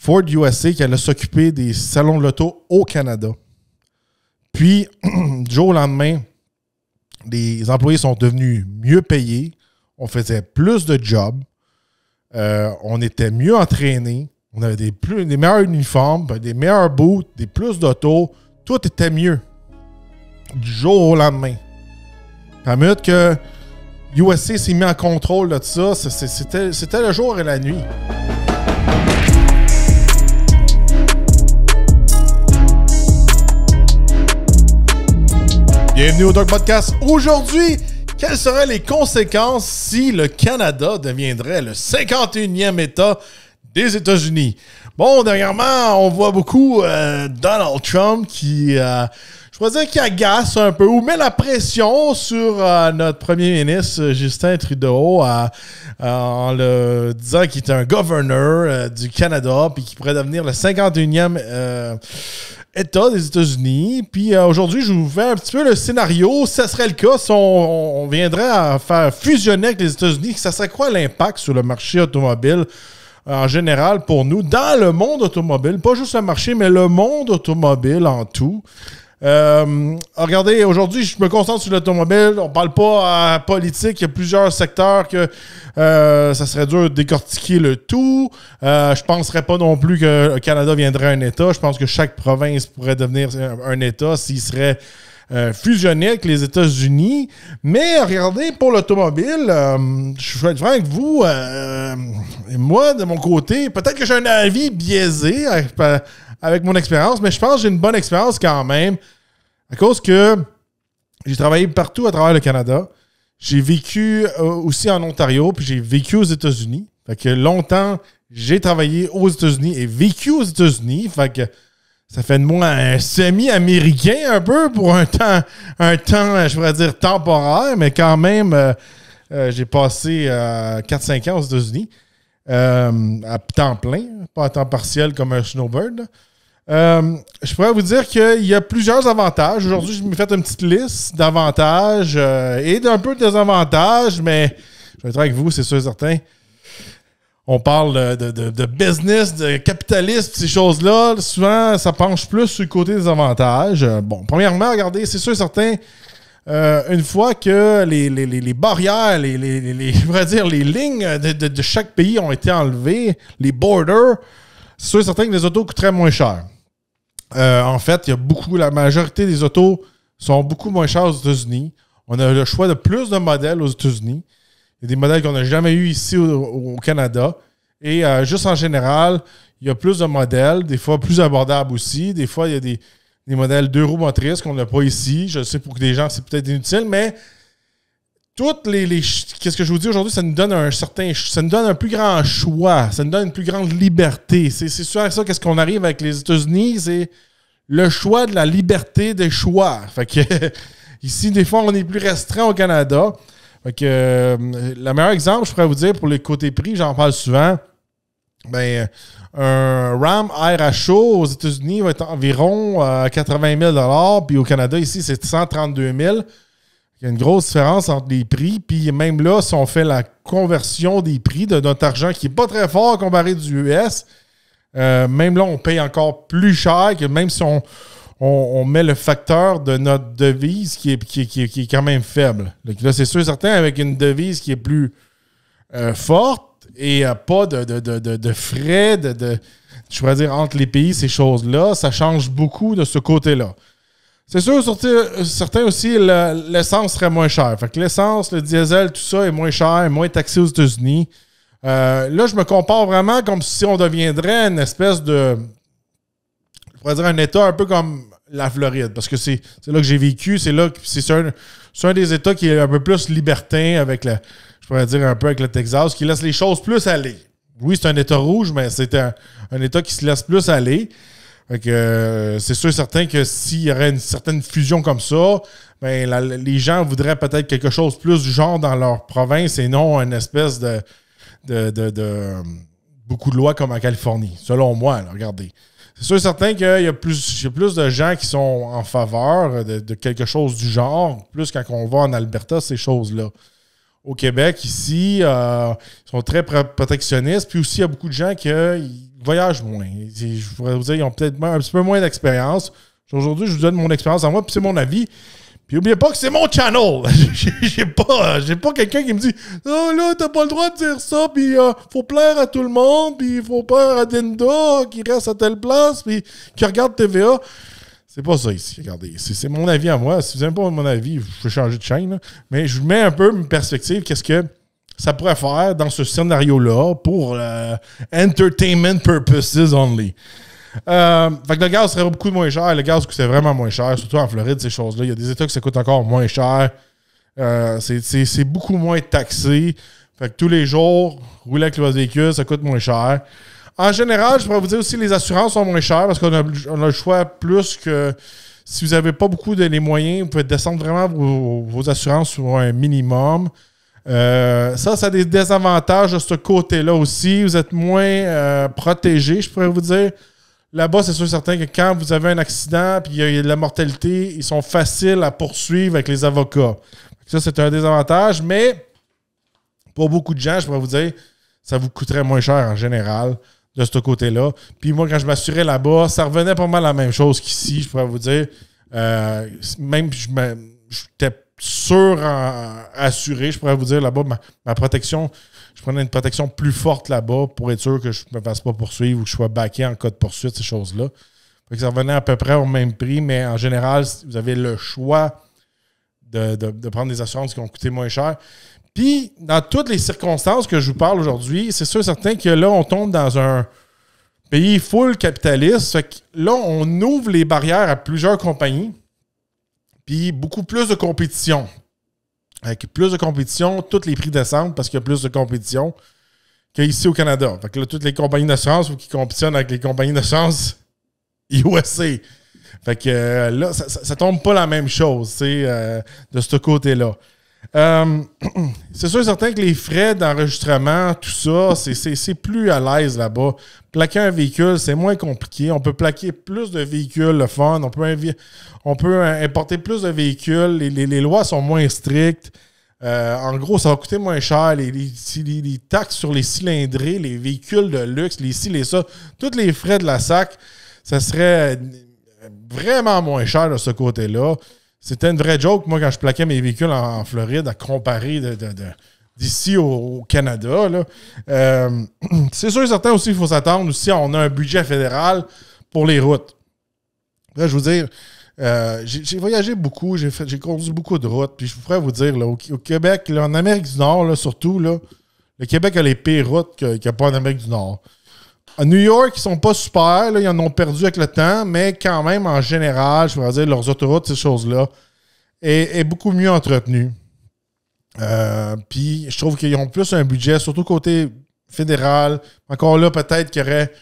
Ford USA qui allait s'occuper des salons de l'auto au Canada. Puis, du jour au lendemain, les employés sont devenus mieux payés. On faisait plus de jobs. On était mieux entraînés. On avait des meilleurs uniformes, des meilleurs boots, des plus d'autos. Tout était mieux. Du jour au lendemain. À la minute que USA s'est mis en contrôle de ça, c'était le jour et la nuit. Bienvenue au Doug Podcast. Aujourd'hui, quelles seraient les conséquences si le Canada deviendrait le 51e État des États-Unis? Bon, dernièrement, on voit beaucoup Donald Trump qui, je pourrais dire, qui agace un peu ou met la pression sur notre premier ministre Justin Trudeau en le disant qu'il est un gouverneur du Canada puis qu'il pourrait devenir le 51e État des États-Unis. Puis aujourd'hui, je vous fais un petit peu le scénario. Ça serait le cas si on viendrait à faire fusionner avec les États-Unis. Ça serait quoi l'impact sur le marché automobile en général pour nous dans le monde automobile? Pas juste le marché, mais le monde automobile en tout. Regardez, aujourd'hui, je me concentre sur l'automobile. On parle pas politique. Il y a plusieurs secteurs que ça serait dur de décortiquer le tout. Je penserais pas non plus que le Canada viendrait un État. Je pense que chaque province pourrait devenir un État s'il serait fusionné avec les États-Unis. Mais regardez, pour l'automobile, je vais être franc avec vous. Moi, de mon côté, peut-être que j'ai un avis biaisé avec mon expérience, mais je pense que j'ai une bonne expérience quand même, à cause que j'ai travaillé partout à travers le Canada. J'ai vécu aussi en Ontario, puis j'ai vécu aux États-Unis. Fait que longtemps, j'ai travaillé aux États-Unis et vécu aux États-Unis. Fait que ça fait de moi un semi-américain un peu pour un temps, je pourrais dire, temporaire, mais quand même, j'ai passé 4-5 ans aux États-Unis. À temps plein, pas à temps partiel comme un snowbird. Je pourrais vous dire qu'il y a plusieurs avantages. Aujourd'hui, je me fait une petite liste d'avantages et d'un peu de désavantages, mais je vais être avec vous, c'est sûr et certain. On parle de business, de capitalisme, ces choses-là. Souvent, ça penche plus sur le côté des avantages. Bon, premièrement, regardez, c'est sûr et certain, une fois que les barrières, je pourrais dire, les lignes de chaque pays ont été enlevées, les borders, c'est sûr et certain que les autos coûteraient moins cher. En fait, la majorité des autos sont beaucoup moins chères aux États-Unis. On a le choix de plus de modèles aux États-Unis. Il y a des modèles qu'on n'a jamais eu ici au Canada. Et juste en général, il y a plus de modèles, des fois plus abordables aussi. Des fois, il y a des modèles 2 roues motrices qu'on n'a pas ici. Je sais pour que des gens, c'est peut-être inutile, mais toutes qu'est-ce que je vous dis aujourd'hui, ça nous donne un plus grand choix, ça nous donne une plus grande liberté. C'est sûr ça, qu'est-ce qu'on arrive avec les États-Unis, c'est le choix de la liberté des choix. Fait que ici, des fois, on est plus restreint au Canada. Fait que le meilleur exemple, je pourrais vous dire, pour les côtés prix, j'en parle souvent, ben un Ram RHO aux États-Unis va être environ 80 000 $, puis au Canada, ici, c'est 132 000 $. Il y a une grosse différence entre les prix. Puis même là, si on fait la conversion des prix de notre argent qui n'est pas très fort comparé du US, même là, on paye encore plus cher que même si on met le facteur de notre devise qui est quand même faible. Donc là, c'est sûr et certain, avec une devise qui est plus forte et pas de frais, je pourrais dire, entre les pays, ces choses-là, ça change beaucoup de ce côté-là. C'est sûr, certains aussi, l'essence serait moins chère. Fait que l'essence, le diesel, tout ça est moins cher, moins taxé aux États-Unis. Là, je me compare vraiment comme si on deviendrait une espèce de, je pourrais dire, un État un peu comme la Floride. Parce que c'est là que j'ai vécu. C'est un des États qui est un peu plus libertin avec je pourrais dire un peu avec le Texas, qui laisse les choses plus aller. Oui, c'est un État rouge, mais c'est un État qui se laisse plus aller. Fait que c'est sûr et certain que s'il y aurait une certaine fusion comme ça, ben, les gens voudraient peut-être quelque chose plus du genre dans leur province et non une espèce de beaucoup de lois comme en Californie, selon moi. Là, regardez. C'est sûr et certain qu'il y a plus de gens qui sont en faveur de quelque chose du genre, plus quand on va en Alberta, ces choses-là. Au Québec, ici, ils sont très protectionnistes. Puis aussi, il y a beaucoup de gens qui voyagent moins. Je pourrais vous dire, ils ont peut-être un petit peu moins d'expérience. Aujourd'hui, je vous donne mon expérience en moi, puis c'est mon avis. Puis n'oubliez pas que c'est mon channel. J'ai pas quelqu'un qui me dit « Oh là, t'as pas le droit de dire ça, puis faut plaire à tout le monde, puis il faut plaire à Dinda qui reste à telle place, puis qui regarde TVA. » C'est pas ça ici, regardez. C'est mon avis à moi. Si vous n'aimez pas mon avis, je peux changer de chaîne. Là. Mais je vous mets un peu une perspective. Qu'est-ce que ça pourrait faire dans ce scénario-là pour entertainment purposes only. Fait que le gaz serait beaucoup moins cher. Le gaz coûtait vraiment moins cher, surtout en Floride, ces choses-là. Il y a des États que ça coûte encore moins cher. C'est beaucoup moins taxé. Fait que tous les jours, rouler avec le véhicule, ça coûte moins cher. En général, je pourrais vous dire aussi que les assurances sont moins chères parce qu'on a le choix plus que si vous n'avez pas beaucoup les moyens, vous pouvez descendre vraiment vos assurances sur un minimum. Ça a des désavantages de ce côté-là aussi. Vous êtes moins protégé, je pourrais vous dire. Là-bas, c'est sûr certain que quand vous avez un accident et il y a de la mortalité, ils sont faciles à poursuivre avec les avocats. Ça, c'est un désavantage, mais pour beaucoup de gens, je pourrais vous dire, ça vous coûterait moins cher en général de ce côté-là. Puis moi, quand je m'assurais là-bas, ça revenait pas mal la même chose qu'ici, je pourrais vous dire. Même j'étais sûr assuré, je pourrais vous dire là-bas, ma protection, je prenais une protection plus forte là-bas pour être sûr que je ne me fasse pas poursuivre ou que je sois backé en cas de poursuite, ces choses-là. Fait que ça revenait à peu près au même prix, mais en général, vous avez le choix de prendre des assurances qui vont coûter moins cher. Puis, dans toutes les circonstances que je vous parle aujourd'hui, c'est sûr certain que là, on tombe dans un pays full capitaliste. Fait que là, on ouvre les barrières à plusieurs compagnies, puis beaucoup plus de compétition. Avec plus de compétition, tous les prix descendent parce qu'il y a plus de compétition qu'ici au Canada. Fait que là, toutes les compagnies d'assurance, il faut qu'ils compétitionnent avec les compagnies d'assurance USA. Fait que là, ça tombe pas la même chose, de ce côté-là. C'est sûr et certain que les frais d'enregistrement, tout ça, c'est plus à l'aise là-bas. Plaquer un véhicule, c'est moins compliqué. On peut plaquer plus de véhicules, le fun. On peut importer plus de véhicules. Les lois sont moins strictes. En gros, ça va coûter moins cher. Les taxes sur les cylindrés, les véhicules de luxe, les ci, les ça, tous les frais de la SAC, ça serait vraiment moins cher de ce côté-là. C'était une vraie joke, moi, quand je plaquais mes véhicules en Floride, à comparer d'ici au Canada. Là. C'est sûr et certain aussi qu'il faut s'attendre aussi, on a un budget fédéral pour les routes. Là, je veux dire, j'ai voyagé beaucoup, j'ai conduit beaucoup de routes, puis je pourrais vous dire, là, au Québec, là, en Amérique du Nord, là, surtout, là, le Québec a les pires routes qu'il n'y a pas en Amérique du Nord. À New York, ils sont pas super, là, ils en ont perdu avec le temps, mais quand même, en général, je pourrais dire, leurs autoroutes, ces choses-là, est beaucoup mieux entretenues. Puis, je trouve qu'ils ont plus un budget, surtout côté fédéral. Encore là, peut-être qu'il y aurait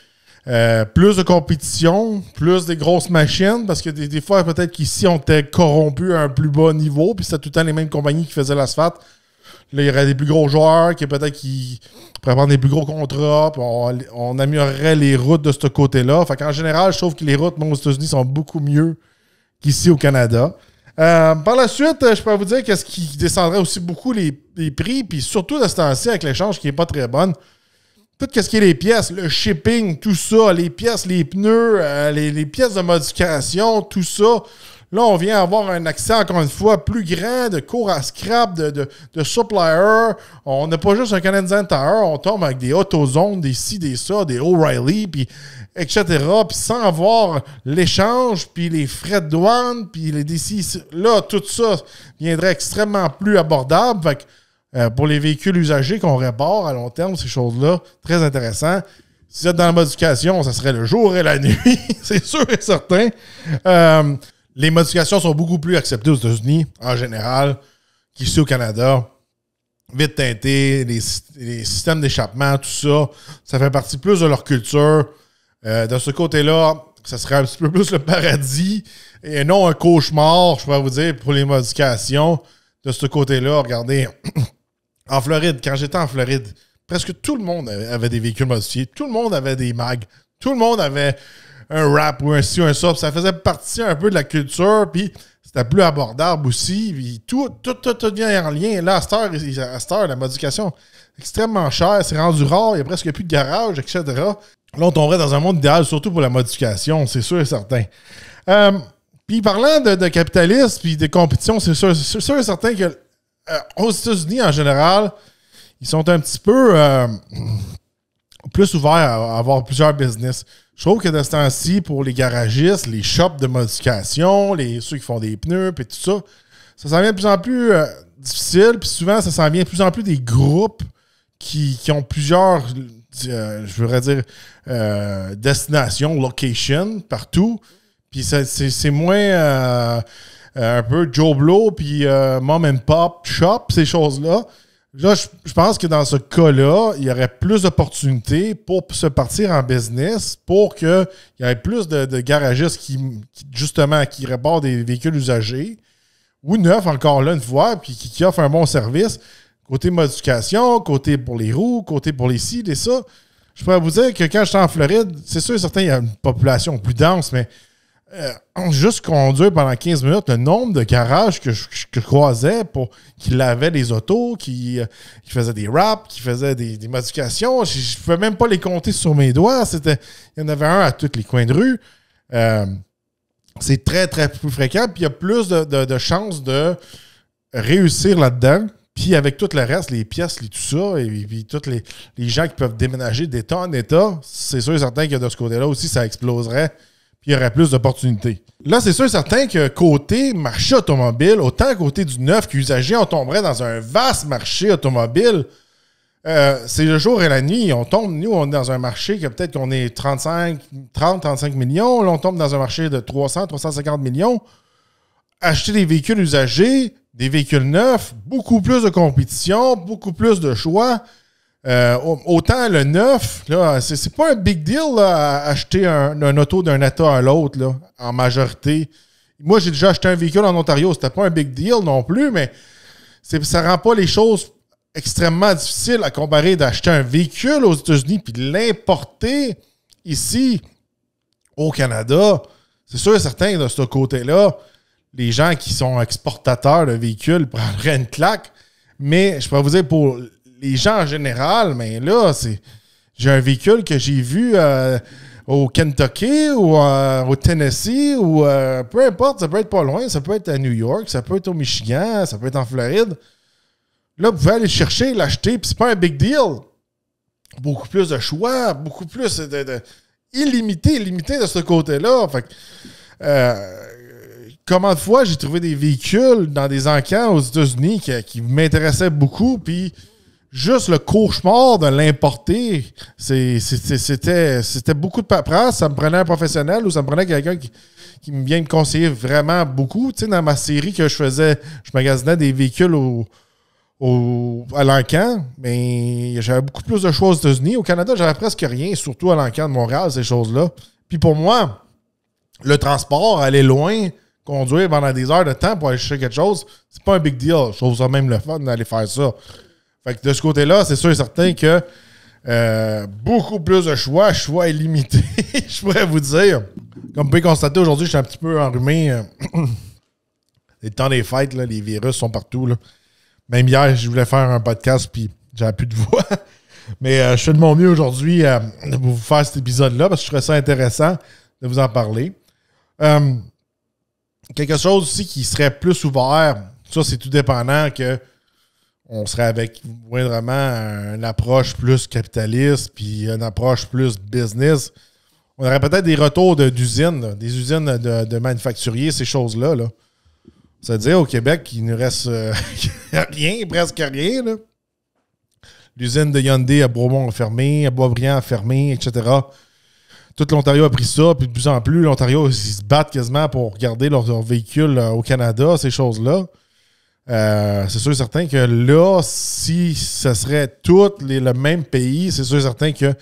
plus de compétition, plus des grosses machines, parce que des fois, peut-être qu'ici, on était corrompus à un plus bas niveau, puis c'était tout le temps les mêmes compagnies qui faisaient l'asphalte. Là, il y aurait des plus gros joueurs qui peut-être qui pourraient prendre des plus gros contrats, puis on améliorerait les routes de ce côté-là. Fait qu'en général, je trouve que les routes aux États-Unis sont beaucoup mieux qu'ici au Canada. Par la suite, je peux vous dire qu'est-ce qui descendrait aussi beaucoup les prix, puis surtout de ce temps-ci avec l'échange qui n'est pas très bonne. Tout ce qui est les pièces, le shipping, tout ça, les pièces, les pneus, les pièces de modification, tout ça. Là, on vient avoir un accès, encore une fois, plus grand de cours à scrap, de suppliers. On n'a pas juste un Canadian Tire, on tombe avec des AutoZone, des ci, des ça, des O'Reilly, puis etc. Puis sans avoir l'échange, puis les frais de douane, puis les DC. Là, tout ça viendrait extrêmement plus abordable. Fait que, pour les véhicules usagés qu'on répare à long terme, ces choses-là, très intéressant. Si vous êtes dans la modification, ça serait le jour et la nuit, c'est sûr et certain. Les modifications sont beaucoup plus acceptées aux États-Unis, en général, qu'ici au Canada. Vite teinté, les systèmes d'échappement, tout ça, ça fait partie plus de leur culture. De ce côté-là, ça serait un petit peu plus le paradis et non un cauchemar, je pourrais vous dire, pour les modifications. De ce côté-là, regardez, en Floride, quand j'étais en Floride, presque tout le monde avait des véhicules modifiés. Tout le monde avait des mags. Tout le monde avait un wrap ou un ci ou un ça. Ça faisait partie un peu de la culture, puis c'était plus abordable aussi. Puis tout vient en lien. Là, à cette heure, la modification est extrêmement chère. C'est rendu rare. Il n'y a presque plus de garage, etc. Là, on tomberait dans un monde idéal, surtout pour la modification, c'est sûr et certain. Puis parlant de capitalisme puis de compétition, c'est sûr et certain que aux États-Unis, en général, ils sont un petit peu plus ouverts à avoir plusieurs business. Je trouve que de ce temps-ci, pour les garagistes, les shops de modification, ceux qui font des pneus et tout ça, ça s'en vient de plus en plus difficile. Puis souvent, ça s'en vient de plus en plus des groupes qui ont plusieurs, je voudrais dire, destinations, locations, partout. Puis c'est moins un peu Joe Blow, puis Mom and Pop Shop, ces choses-là. Là, je pense que dans ce cas-là, il y aurait plus d'opportunités pour se partir en business, pour qu'il y ait plus de garagistes qui réparent des véhicules usagés, ou neufs encore là une fois, puis qui offrent un bon service. Côté modification, côté pour les roues, côté pour les ci, les ça. Je pourrais vous dire que quand j'étais en Floride, c'est sûr et certain, il y a une population plus dense, mais juste conduire pendant 15 minutes, le nombre de garages que je croisais qui lavaient les autos, qui faisaient des wraps, qui faisaient des modifications, je ne pouvais même pas les compter sur mes doigts. Il y en avait un à tous les coins de rue. C'est très, très plus fréquent. Puis il y a plus de chances de réussir là-dedans. Puis avec tout le reste, les pièces, tout ça, et puis tous les gens qui peuvent déménager d'État en État, c'est sûr et certain que de ce côté-là aussi, ça exploserait. Puis il y aurait plus d'opportunités. Là, c'est sûr et certain que côté marché automobile, autant côté du neuf qu'usagé, on tomberait dans un vaste marché automobile. C'est le jour et la nuit. On est dans un marché que peut-être qu'on est 30-35 millions. Là, on tombe dans un marché de 300-350 millions. Acheter des véhicules usagés, des véhicules neufs, beaucoup plus de compétition, beaucoup plus de choix. Autant le neuf, là, c'est pas un big deal là, acheter un auto d'un État à l'autre, là, en majorité. Moi, j'ai déjà acheté un véhicule en Ontario, c'était pas un big deal non plus, mais ça rend pas les choses extrêmement difficiles à comparer d'acheter un véhicule aux États-Unis puis de l'importer ici au Canada. C'est sûr et certain que de ce côté-là, les gens qui sont exportateurs de véhicules prendraient une claque, mais je pourrais vous dire pour les gens en général, mais là, j'ai un véhicule que j'ai vu au Kentucky ou au Tennessee ou peu importe, ça peut être pas loin, ça peut être à New York, ça peut être au Michigan, ça peut être en Floride. Là, vous pouvez aller le chercher, l'acheter, puis c'est pas un big deal. Beaucoup plus de choix, beaucoup plus illimité de ce côté-là. Fait que, combien de fois j'ai trouvé des véhicules dans des encans aux États-Unis qui m'intéressaient beaucoup, puis juste le cauchemar de l'importer, c'était beaucoup de paperasse. Ça me prenait un professionnel ou ça me prenait quelqu'un qui me vient me conseiller vraiment beaucoup. Tu sais, dans ma série que je faisais, je magasinais des véhicules à l'encan, mais j'avais beaucoup plus de choix aux États-Unis. Au Canada, j'avais presque rien, surtout à l'encan de Montréal, ces choses-là. Puis pour moi, le transport, aller loin, conduire pendant des heures de temps pour aller chercher quelque chose, c'est pas un big deal. Je trouve ça même le fun d'aller faire ça. Fait que de ce côté-là, c'est sûr et certain que beaucoup plus de choix illimité, je pourrais vous dire. Comme vous pouvez constater, aujourd'hui, je suis un petit peu enrhumé. C'est le temps des fêtes, là, les virus sont partout. Là. Même hier, je voulais faire un podcast, puis j'avais plus de voix. Mais je fais de mon mieux aujourd'hui de vous faire cet épisode-là, parce que je trouvais ça intéressant de vous en parler. Quelque chose aussi qui serait plus ouvert, ça, c'est tout dépendant que on serait avec vraiment une approche plus capitaliste puis une approche plus business. On aurait peut-être des retours d'usines, là, des usines de manufacturiers, ces choses-là. Là. C'est-à-dire, au Québec, il nous reste rien, presque rien. Là. L'usine de Hyundai à Bromont a fermé, à Boisbriand a fermé, etc. Tout l'Ontario a pris ça, puis de plus en plus, l'Ontario, ils se battent quasiment pour garder leurs véhicules au Canada, ces choses-là. C'est sûr et certain que là, si ce serait tout le même pays, c'est sûr et certain qu'il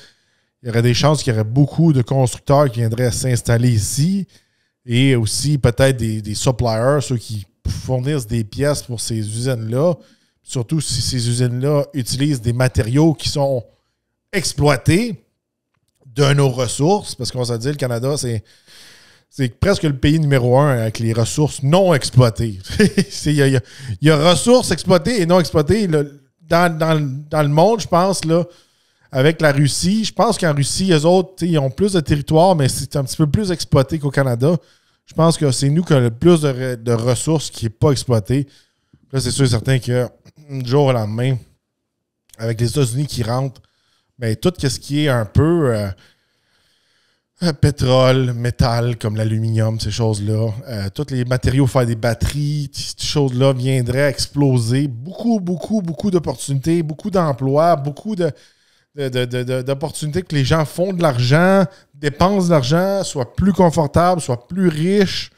y aurait des chances qu'il y aurait beaucoup de constructeurs qui viendraient s'installer ici et aussi peut-être des suppliers, ceux qui fournissent des pièces pour ces usines-là, surtout si ces usines-là utilisent des matériaux qui sont exploités de nos ressources, parce qu'on s'est dit, le Canada, c'est presque le pays numéro 1 avec les ressources non exploitées. Il y a ressources exploitées et non exploitées. Là, dans le monde, je pense, là, avec la Russie. Je pense qu'en Russie, eux autres, ils ont plus de territoire, mais c'est un petit peu plus exploité qu'au Canada. Je pense que c'est nous qui avons le plus de ressources qui n'est pas exploité. Là, c'est sûr et certain que du jour au lendemain, avec les États-Unis qui rentrent, bien, tout ce qui est un peu pétrole, métal, comme l'aluminium, ces choses-là, tous les matériaux pour faire des batteries, ces choses-là viendraient exploser. Beaucoup, beaucoup, beaucoup d'opportunités, beaucoup d'emplois, beaucoup d'opportunités que les gens font de l'argent, dépensent de l'argent, soient plus confortables, soient plus riches.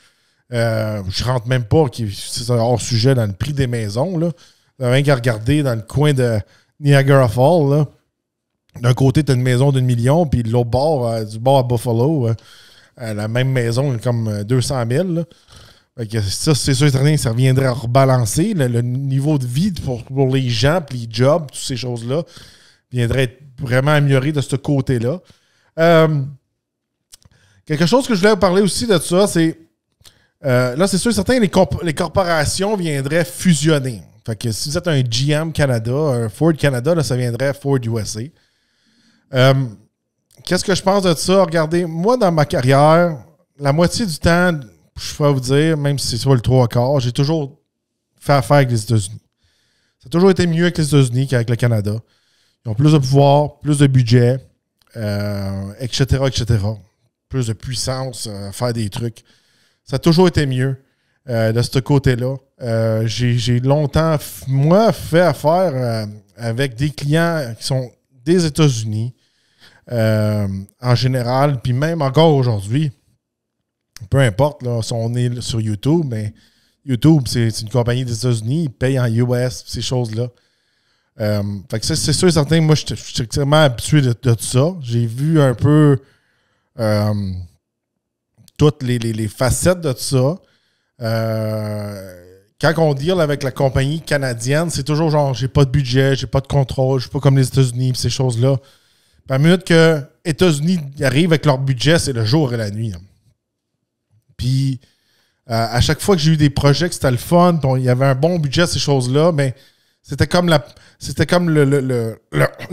Je rentre même pas, c'est hors sujet, dans le prix des maisons. Là. Vous avez rien qu'à regarder dans le coin de Niagara Falls. Là. D'un côté, tu as une maison d'1 million, puis de l'autre bord, du bord à Buffalo, la même maison, comme 200 000. Là. Fait que ça, c'est sûr que ça reviendrait à rebalancer. Le niveau de vie pour les gens, puis les jobs, toutes ces choses-là, viendrait être vraiment amélioré de ce côté-là. Quelque chose que je voulais vous parler aussi de ça, c'est là, c'est sûr et certain, les corporations viendraient fusionner. Fait que si vous êtes un GM Canada, un Ford Canada, là, ça viendrait Ford USA. Qu'est-ce que je pense de ça? Regardez, moi, dans ma carrière, la moitié du temps, je vais vous dire, même si c'est pas le 3/4, j'ai toujours fait affaire avec les États-Unis. Ça a toujours été mieux avec les États-Unis qu'avec le Canada. Ils ont plus de pouvoir, plus de budget, etc., etc. Plus de puissance à faire des trucs. Ça a toujours été mieux de ce côté-là. J'ai longtemps, moi, fait affaire avec des clients qui sont des États-Unis en général, puis même encore aujourd'hui. Peu importe, là, si on est sur YouTube, mais YouTube, c'est une compagnie des États-Unis, ils payent en US, ces choses-là. Fait que c'est sûr et certain, moi, je suis extrêmement habitué de tout ça. J'ai vu un peu toutes les facettes de tout ça. Quand on deal avec la compagnie canadienne, c'est toujours genre, j'ai pas de budget, j'ai pas de contrôle, je suis pas comme les États-Unis, ces choses-là. Puis à la minute que les États-Unis arrivent avec leur budget, c'est le jour et la nuit. Hein. Puis à chaque fois que j'ai eu des projets que c'était le fun, il y avait un bon budget, ces choses-là, mais c'était comme la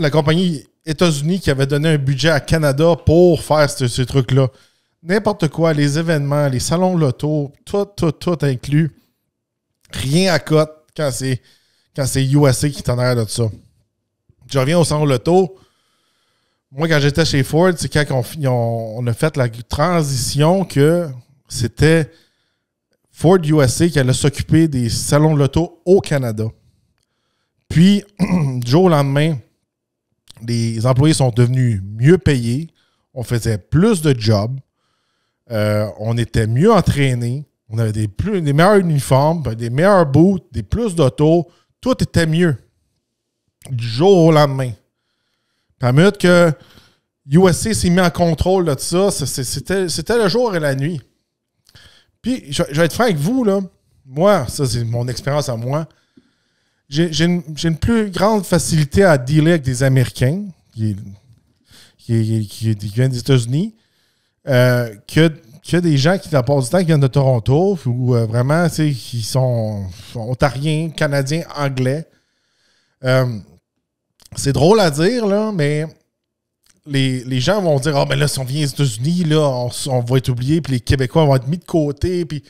compagnie États-Unis qui avait donné un budget à Canada pour faire ces trucs-là. N'importe quoi, les événements, les salons loto, tout inclus. Rien à cote quand c'est USA qui est en arrière de ça. Je reviens au salon loto. Moi, quand j'étais chez Ford, c'est quand on a fait la transition que c'était Ford USA qui allait s'occuper des salons loto au Canada. Puis, du jour au lendemain, les employés sont devenus mieux payés. On faisait plus de jobs. On était mieux entraînés. On avait des meilleurs uniformes, des meilleurs boots, des plus d'autos. Tout était mieux. Du jour au lendemain. Puis à la minute que USA s'est mis en contrôle de ça, c'était le jour et la nuit. Puis, je vais être franc avec vous, là. Moi, ça, c'est mon expérience à moi. J'ai une plus grande facilité à dealer avec des Américains qui viennent des États-Unis que des gens qui, la plupart du temps, qui viennent de Toronto ou vraiment, qui sont ontariens, canadiens, anglais. C'est drôle à dire, là, mais les gens vont dire « Ah, ben là, si on vient aux États-Unis, là, on va être oublié, puis les Québécois vont être mis de côté. » Puis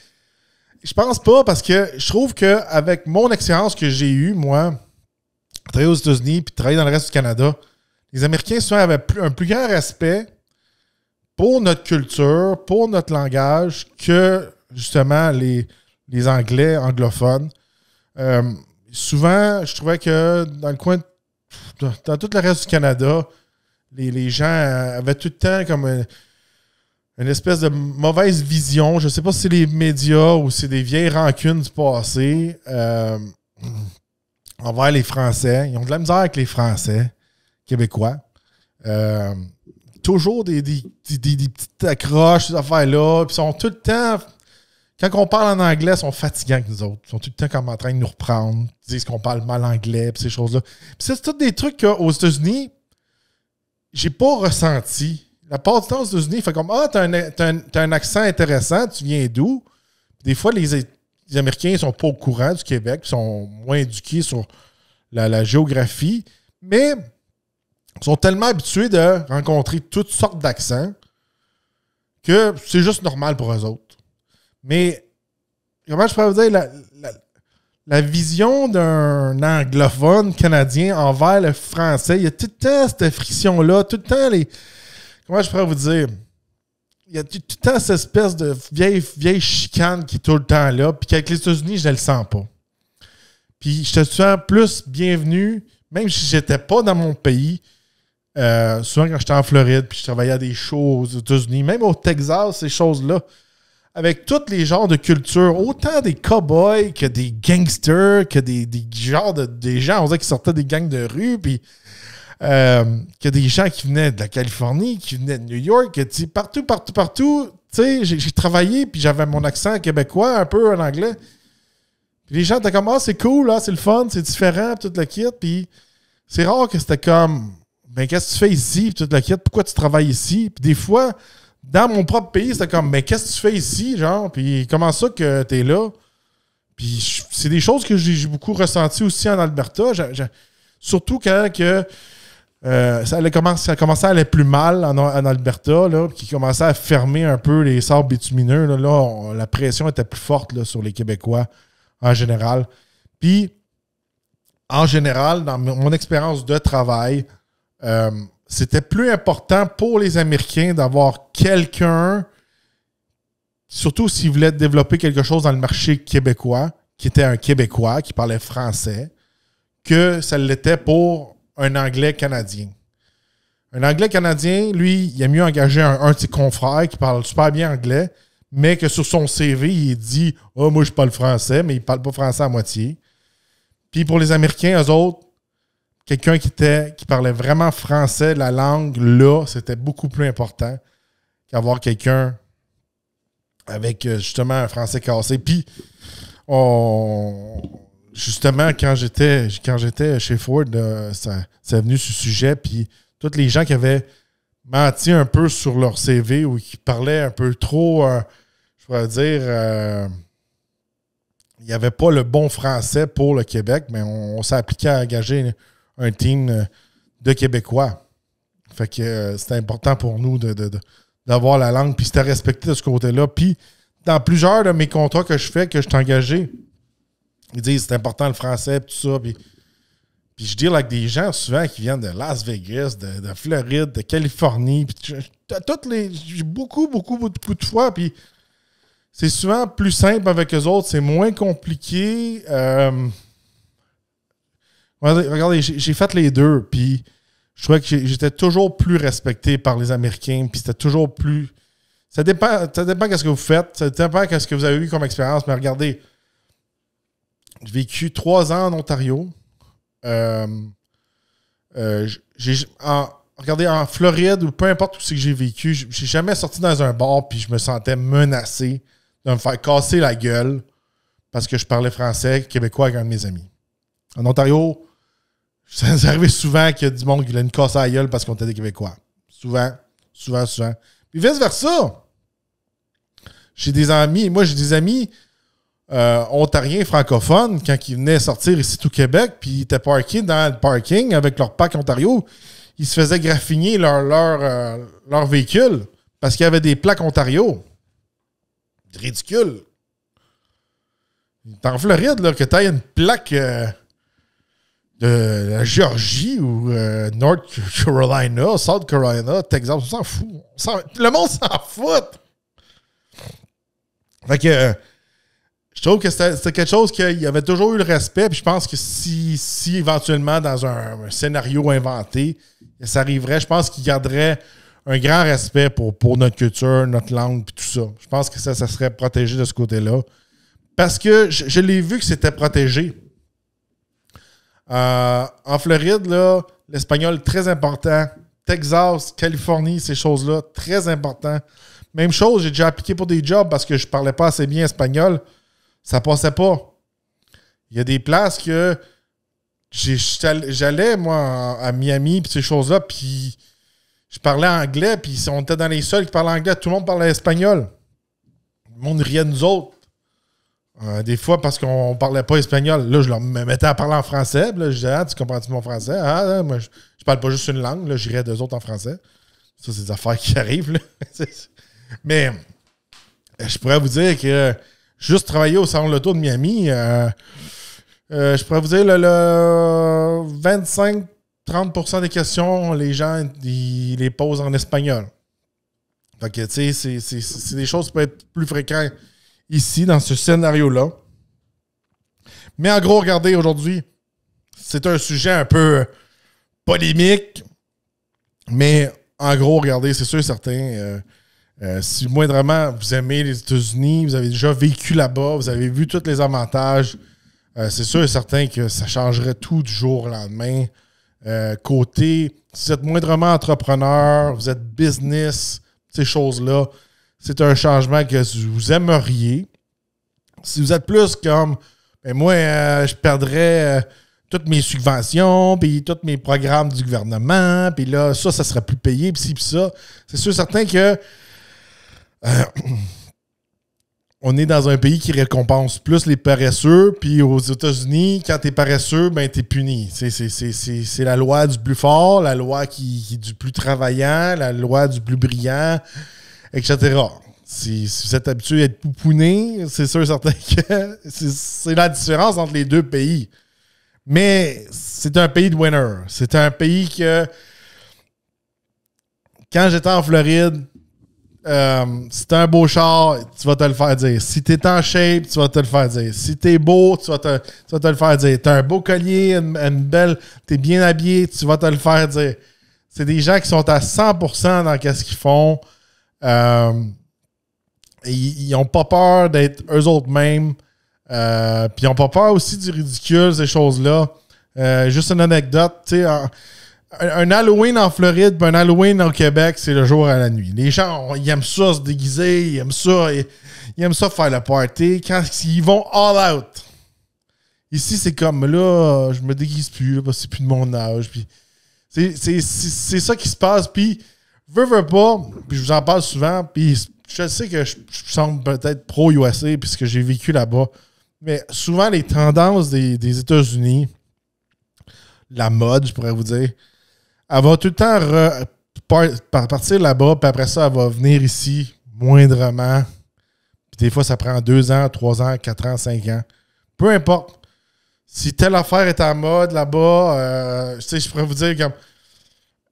je pense pas, parce que je trouve qu'avec mon expérience que j'ai eue, moi, travailler aux États-Unis puis travailler dans le reste du Canada, les Américains souvent avaient un plus grand respect pour notre culture, pour notre langage, que justement les Anglais anglophones. Souvent, je trouvais que dans le coin, dans tout le reste du Canada, les gens avaient tout le temps comme une espèce de mauvaise vision. Je ne sais pas si c'est les médias ou c'est des vieilles rancunes du passé envers les Français. Ils ont de la misère avec les Français québécois. Toujours des petites accroches, ces affaires-là. Puis ils sont tout le temps... Quand on parle en anglais, ils sont fatigants avec nous autres. Ils sont tout le temps comme en train de nous reprendre. Ils disent qu'on parle mal anglais, puis ces choses-là. Puis c'est tout des trucs qu'aux États-Unis, j'ai pas ressenti. La part du temps aux États-Unis, il fait comme « Ah, t'as un accent intéressant, tu viens d'où? » Des fois, les Américains sont pas au courant du Québec, ils sont moins éduqués sur la géographie. Mais sont tellement habitués de rencontrer toutes sortes d'accents que c'est juste normal pour eux autres. Mais, comment je pourrais vous dire, la vision d'un anglophone canadien envers le français, il y a tout le temps cette friction-là, tout le temps les... Comment je pourrais vous dire? Il y a tout le temps cette espèce de vieille chicane qui est tout le temps là, puis qu'avec les États-Unis, je ne le sens pas. Puis je te sens plus bienvenu, même si j'étais pas dans mon pays. Souvent quand j'étais en Floride, puis je travaillais à des shows aux États-Unis, même au Texas, ces choses-là, avec tous les genres de culture, autant des cow-boys que des gangsters, que des genres des gens, on dirait qui sortaient des gangs de rue, puis que des gens qui venaient de la Californie, qui venaient de New York, que, partout, tu sais, j'ai travaillé, puis j'avais mon accent québécois, un peu en anglais. Puis les gens étaient comme, ah, c'est cool, là, c'est le fun, c'est différent, tout le kit, puis c'est rare que c'était comme, ben, qu'est-ce que tu fais ici, puis tout le kit, pourquoi tu travailles ici? Puis des fois, dans mon propre pays, c'était comme, mais qu'est-ce que tu fais ici, genre? Puis comment ça que t'es là? Puis c'est des choses que j'ai beaucoup ressenties aussi en Alberta. Surtout quand ça a commencé à aller plus mal en Alberta, là, qui commençait à fermer un peu les sables bitumineux. Là, la pression était plus forte là, sur les Québécois en général. Puis, en général, dans mon expérience de travail, c'était plus important pour les Américains d'avoir quelqu'un, surtout s'ils voulaient développer quelque chose dans le marché québécois, qui était un Québécois, qui parlait français, que ça l'était pour un Anglais canadien. Un Anglais canadien, lui, il a mieux engagé un de ses confrères qui parle super bien anglais, mais que sur son CV, il dit « Ah, moi, je parle français », mais il parle pas français à moitié. Puis pour les Américains, eux autres, quelqu'un qui parlait vraiment français, la langue, là, c'était beaucoup plus important qu'avoir quelqu'un avec, justement, un français cassé. Puis, justement, quand j'étais chez Ford, ça est venu ce sujet, puis tous les gens qui avaient menti un peu sur leur CV ou qui parlaient un peu trop, je pourrais dire, il n'y avait pas le bon français pour le Québec, mais on s'est appliqué à engager un team de Québécois. Fait que c'était important pour nous d'avoir la langue, puis c'était respecté de ce côté-là. Puis, dans plusieurs de mes contrats que je fais, que je suis engagé, ils disent c'est important le français, tout ça. Puis je deal avec des gens souvent qui viennent de Las Vegas, de Floride, de Californie. Puis j'ai beaucoup de fois. Puis c'est souvent plus simple avec eux autres. C'est moins compliqué. Regardez, j'ai fait les deux. Puis je trouvais que j'étais toujours plus respecté par les Américains. Puis c'était toujours plus... Ça dépend de ce que vous faites. Ça dépend de ce que vous avez eu comme expérience. Mais regardez, j'ai vécu 3 ans en Ontario. Regardez, en Floride ou peu importe où c'est que j'ai vécu, j'ai jamais sorti dans un bar puis je me sentais menacé de me faire casser la gueule parce que je parlais français québécois avec un de mes amis. En Ontario, ça nous arrivait souvent qu'il y a du monde qui voulait nous casser la gueule parce qu'on était des Québécois. Souvent. Puis vice-versa. J'ai des amis ontariens francophones, quand ils venaient sortir ici au Québec, puis ils étaient parkés dans le parking avec leur pack Ontario, ils se faisaient graffiner leur véhicule parce qu'il y avait des plaques Ontario. Ridicule. T'es en Floride, là, que t'aies une plaque de la Géorgie ou North Carolina, South Carolina, Texas, on s'en fout. Le monde s'en fout. Fait que je trouve que c'était quelque chose qu'il y avait toujours eu le respect. Puis je pense que si éventuellement, dans un scénario inventé, ça arriverait, je pense qu'il garderait un grand respect pour notre culture, notre langue, puis tout ça. Je pense que ça serait protégé de ce côté-là. Parce que je l'ai vu que c'était protégé. En Floride, là, l'espagnol, très important. Texas, Californie, ces choses-là, très important. Même chose, j'ai déjà appliqué pour des jobs parce que je parlais pas assez bien espagnol. Ça passait pas. Il y a des places que j'allais, moi, à Miami, puis ces choses-là, puis je parlais anglais, puis on était dans les seuls qui parlaient anglais. Tout le monde parlait espagnol. Le monde riait de nous autres. Des fois, parce qu'on parlait pas espagnol, là, je leur me mettais à parler en français. Là, je disais, ah, tu comprends-tu mon français? Ah, moi, je parle pas juste une langue. Là, j'irais d'eux autres en français. Ça, c'est des affaires qui arrivent. Là. Mais je pourrais vous dire que juste travailler au Salon de l'Auto de Miami, je pourrais vous dire le 25-30% des questions, les gens ils les posent en espagnol. Fait que, tu sais, c'est des choses qui peuvent être plus fréquentes ici, dans ce scénario-là. Mais en gros, regardez, aujourd'hui, c'est un sujet un peu polémique, mais en gros, regardez, c'est sûr et certain, si moindrement vous aimez les États-Unis, vous avez déjà vécu là-bas, vous avez vu tous les avantages, c'est sûr et certain que ça changerait tout du jour au lendemain. Côté, si vous êtes moindrement entrepreneur, vous êtes business, ces choses-là, c'est un changement que vous aimeriez. Si vous êtes plus comme, ben moi, je perdrais toutes mes subventions, puis tous mes programmes du gouvernement, puis là, ça serait plus payé, puis ci, puis ça. C'est sûr certain que on est dans un pays qui récompense plus les paresseux, puis aux États-Unis, quand t'es paresseux, ben t'es puni. C'est la loi du plus fort, la loi qui est du plus travaillant, la loi du plus brillant, etc. Si vous êtes habitué à être pouponné, c'est sûr et certain que c'est la différence entre les deux pays. Mais c'est un pays de winner. C'est un pays que, quand j'étais en Floride, si t'as un beau char, tu vas te le faire dire. Si t'es en shape, tu vas te le faire dire. Si t'es beau, tu vas te le faire dire. T'as un beau collier, une belle, t'es bien habillé, tu vas te le faire dire. C'est des gens qui sont à 100% dans ce qu'ils font. Ils n'ont pas peur d'être eux autres mêmes. Puis ils n'ont pas peur aussi du ridicule, ces choses-là. Juste une anecdote, tu sais, un Halloween en Floride et un Halloween au Québec, c'est le jour à la nuit. Les gens, ils aiment ça se déguiser, ils aiment ça faire le party. Quand ils vont all out. Ici, c'est comme là, je me déguise plus, là, parce que c'est plus de mon âge. Puis c'est ça qui se passe. Puis, veux pas, puis je vous en parle souvent, puis je sais que je semble peut-être pro-USA puisque j'ai vécu là-bas. Mais souvent, les tendances des États-Unis, la mode, je pourrais vous dire, elle va tout le temps partir là-bas, puis après ça, elle va venir ici moindrement. Puis des fois, ça prend 2 ans, 3 ans, 4 ans, 5 ans. Peu importe. Si telle affaire est en mode là-bas, je pourrais vous dire comme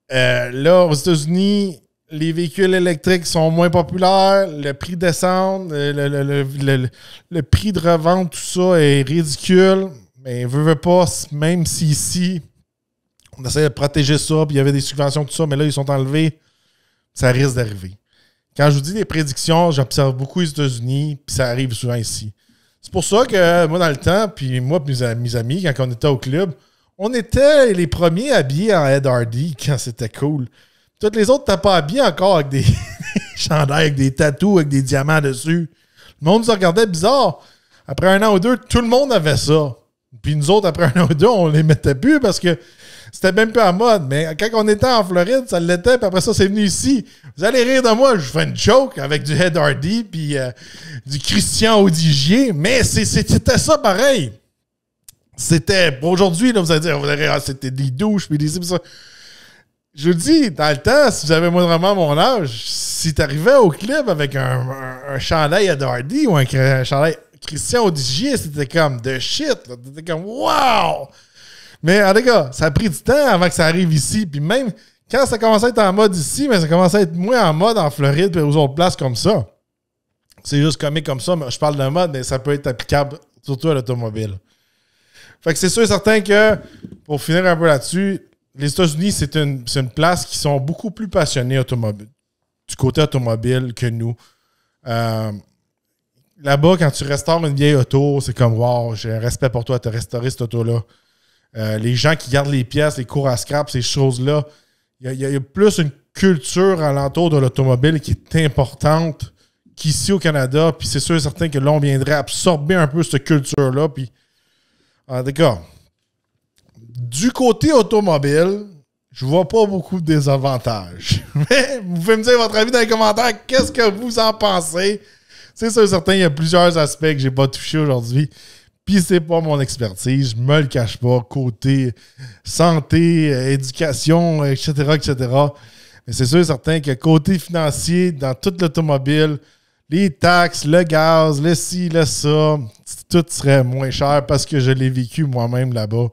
là, aux États-Unis, les véhicules électriques sont moins populaires, le prix descend, le prix de revente, tout ça est ridicule. Mais veut pas, même si ici, on essaie de protéger ça, puis il y avait des subventions, tout ça, mais là, ils sont enlevés, ça risque d'arriver. Quand je vous dis des prédictions, j'observe beaucoup les États-Unis, puis ça arrive souvent ici. C'est pour ça que moi, dans le temps, puis moi et mes amis, quand on était au club, on était les premiers habillés en Ed Hardy quand c'était cool. Toutes les autres n'étaient pas habillés encore avec des chandails, avec des tatous, avec des diamants dessus. Le monde se regardait bizarre. Après 1 an ou 2, tout le monde avait ça. Puis nous autres, après 1 an ou 2, on les mettait plus parce que c'était même plus en mode. Mais quand on était en Floride, ça l'était. Puis après ça, c'est venu ici. Vous allez rire de moi. Je fais une joke avec du Ed Hardy puis du Christian Audigier. Mais c'était ça pareil. C'était... Aujourd'hui, là, vous allez dire, c'était des douches puis des... Ça. Je vous dis, dans le temps, si vous avez moindrement mon âge, si t'arrivais au club avec un chandail Ed Hardy ou un chandail Christian Audigier, c'était comme de shit. C'était comme wow! Mais en tout cas, ça a pris du temps avant que ça arrive ici. Puis même quand ça commençait à être en mode ici, mais ça commençait à être moins en mode en Floride et aux autres places comme ça. C'est juste comique comme ça. Mais je parle de mode, mais ça peut être applicable surtout à l'automobile. Fait que c'est sûr et certain que, pour finir un peu là-dessus, les États-Unis, c'est une place qui sont beaucoup plus passionnés du côté automobile que nous. Là-bas, quand tu restaures une vieille auto, c'est comme wow, j'ai un respect pour toi de te restaurer cette auto-là. Les gens qui gardent les pièces, les cours à scrap, ces choses-là, il y a plus une culture alentour de l'automobile qui est importante qu'ici au Canada. Puis c'est sûr et certain que là, on viendrait absorber un peu cette culture-là. Puis, en tout cas, du côté automobile, je vois pas beaucoup de désavantages. Mais vous pouvez me dire votre avis dans les commentaires. Qu'est-ce que vous en pensez? C'est sûr certain, il y a plusieurs aspects que j'ai pas touchés aujourd'hui. Puis c'est pas mon expertise, je me le cache pas. Côté santé, éducation, etc., etc. Mais c'est sûr certain que côté financier, dans toute l'automobile, les taxes, le gaz, le ci, le ça, tout serait moins cher parce que je l'ai vécu moi-même là-bas.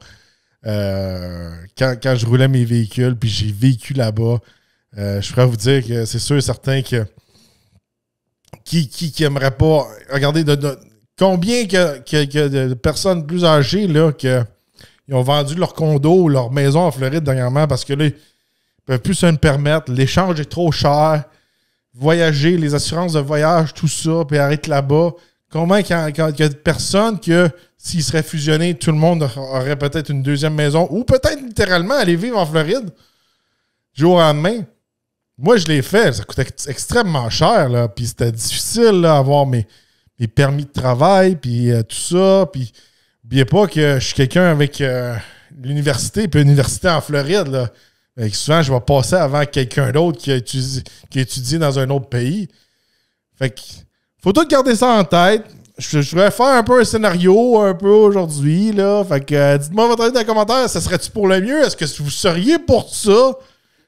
Quand je roulais mes véhicules, puis j'ai vécu là-bas, je pourrais vous dire que c'est sûr certain que qui aimerait pas regarder combien de personnes plus âgées là, ils ont vendu leur condo ou leur maison en Floride dernièrement parce que là, ils ne peuvent plus se le permettre. L'échange est trop cher. Voyager, les assurances de voyage, tout ça, puis arrête là-bas. Combien qu'il y a de personnes que s'ils seraient fusionnés, tout le monde aurait peut-être une deuxième maison ou peut-être littéralement aller vivre en Floride du jour au lendemain. Moi, je l'ai fait. Ça coûtait extrêmement cher, là. Puis c'était difficile là, avoir mes permis de travail, puis tout ça. Puis n'oubliez pas que je suis quelqu'un avec l'université, puis l'université en Floride, là. Et souvent, je vais passer avant quelqu'un d'autre qui a étudié dans un autre pays. Fait que faut tout garder ça en tête. Je voudrais faire un peu un scénario un peu aujourd'hui, là. Fait que dites-moi votre avis dans les commentaires. Ça serait-tu pour le mieux? Est-ce que vous seriez pour ça?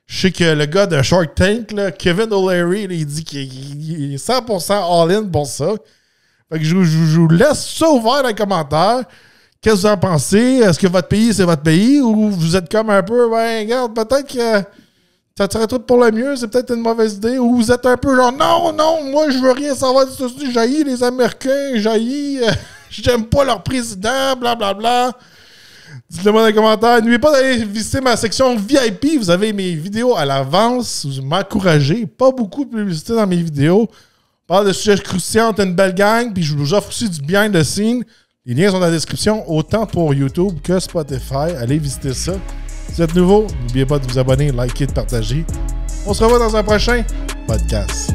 Je sais que le gars de Shark Tank, là, Kevin O'Leary, là, il dit qu'il est 100% all-in pour ça. Fait que je vous laisse ça ouvert dans les commentaires. Qu'est-ce que vous en pensez? Est-ce que votre pays, c'est votre pays? Ou vous êtes comme un peu, ben, regarde, peut-être que ça serait tout pour le mieux, c'est peut-être une mauvaise idée. Ou vous êtes un peu genre, non, moi, je veux rien savoir des États-Unis, j'haïs les Américains, j'aime pas leur président, blablabla. Dites-le moi dans les commentaires. N'oubliez pas d'aller visiter ma section VIP. Vous avez mes vidéos à l'avance. Vous m'encouragez. Pas beaucoup de publicité dans mes vidéos. On parle de sujets croustillants, une belle gang, puis je vous offre aussi du behind the scene. Les liens sont dans la description, autant pour YouTube que Spotify. Allez visiter ça. Si vous êtes nouveau, n'oubliez pas de vous abonner, liker, de partager. On se revoit dans un prochain podcast.